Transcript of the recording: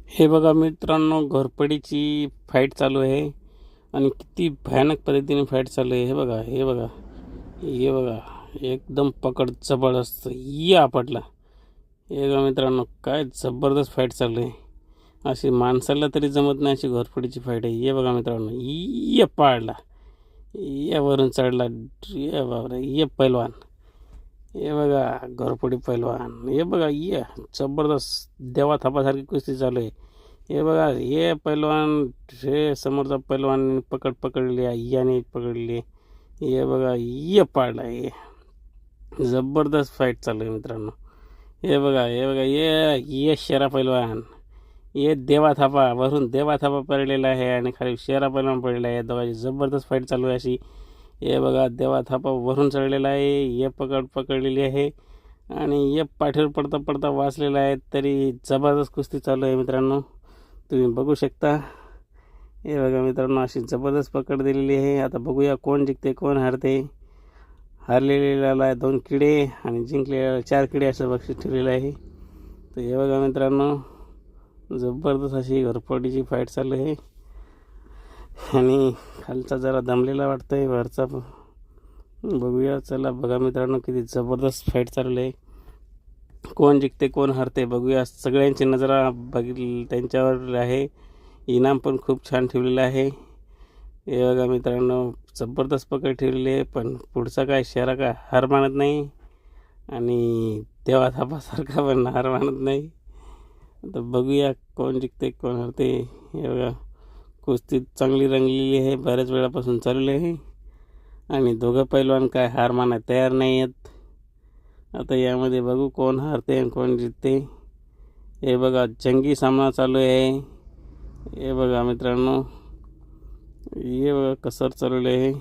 हे बघा मित्रांनो, घोरपडीची फाईट चालू आहे आणि किती भयानक पद्धतीने फाईट चालू आहे. हे बघा एकदम पकड जबरदस्त या आपटला. हे बघा मित्रांनो, काय जबरदस्त फाईट चालू आहे. अशी माणसाला तरी जमत नाही अशी घोरपडीची फाईट आहे. हे बघा मित्रांनो, ये पाडला, ये वरून चढला, ये बाबरे, ये पैलवान. हे बघा घोरपडी पैलवान. हे बघा ये जबरदस्त देवा थापासारखी कुस्ती चालू आहे. हे बघा हे पैलवान, हे समोरचा पैलवान पकडली आहे, याने पकडली. हे बघा ये पाडला. हे जबरदस्त फाईट चालू आहे मित्रांनो. हे बघा ये शेरा पैलवान, ये देवा थापा, वरून देवा थापा पडलेला आहे आणि खाली शेरा पैलवान पडलेला आहे. दोघांची जबरदस्त फाईट चालू आहे अशी. हे बघा देवा थापा वरून चढलेला आहे, ये पकडलेली आहे आणि ये पाठीवर पडता पडता वाचलेला आहे. तरी जबरदस्त कुस्ती चालू आहे मित्रांनो, तुम्ही बघू शकता. हे बघा मित्रांनो, अशी जबरदस्त पकड दिलेली आहे. आता बघूया कोण जिंकते कोण हारते. हारलेल्याला 2 किडे आणि जिंकलेल्याला 4 किडे असं बक्षीस ठेवलेलं आहे. तर हे बघा मित्रांनो, जबरदस्त अशी घोरपडीची फाईट चालू आहे आणि खालचा जरा दमलेला वाटतंय, वरचा बघूया. चला बघा मित्रांनो, किती जबरदस्त फाईट चालू आहे. कोण जिंकते कोण हारते बघूया. सगळ्यांची नजरा त्यांच्यावर आहे. इनाम पण खूप छान ठेवलेलं आहे. हे बघा मित्रांनो, जबरदस्त पकड ठेवलेली आहे. पण पुढचा काय शेरा काय हार मानत नाही आणि देवा थापासारखा पण हार मानत नाही. आता बघूया कोण जिंकते कोण हारते. हे बघा कुस्ती चांगली रंगलेली आहे, बऱ्याच वेळापासून चालू आहे आणि दोघं पैलवान काय हार मानायला तयार नाही आहेत. आता यामध्ये बघू कोण हारते आणि कोण जिंकते. हे बघा जंगी सामना चालू आहे. हे बघा मित्रांनो, हे बघा कसर चालू आहे.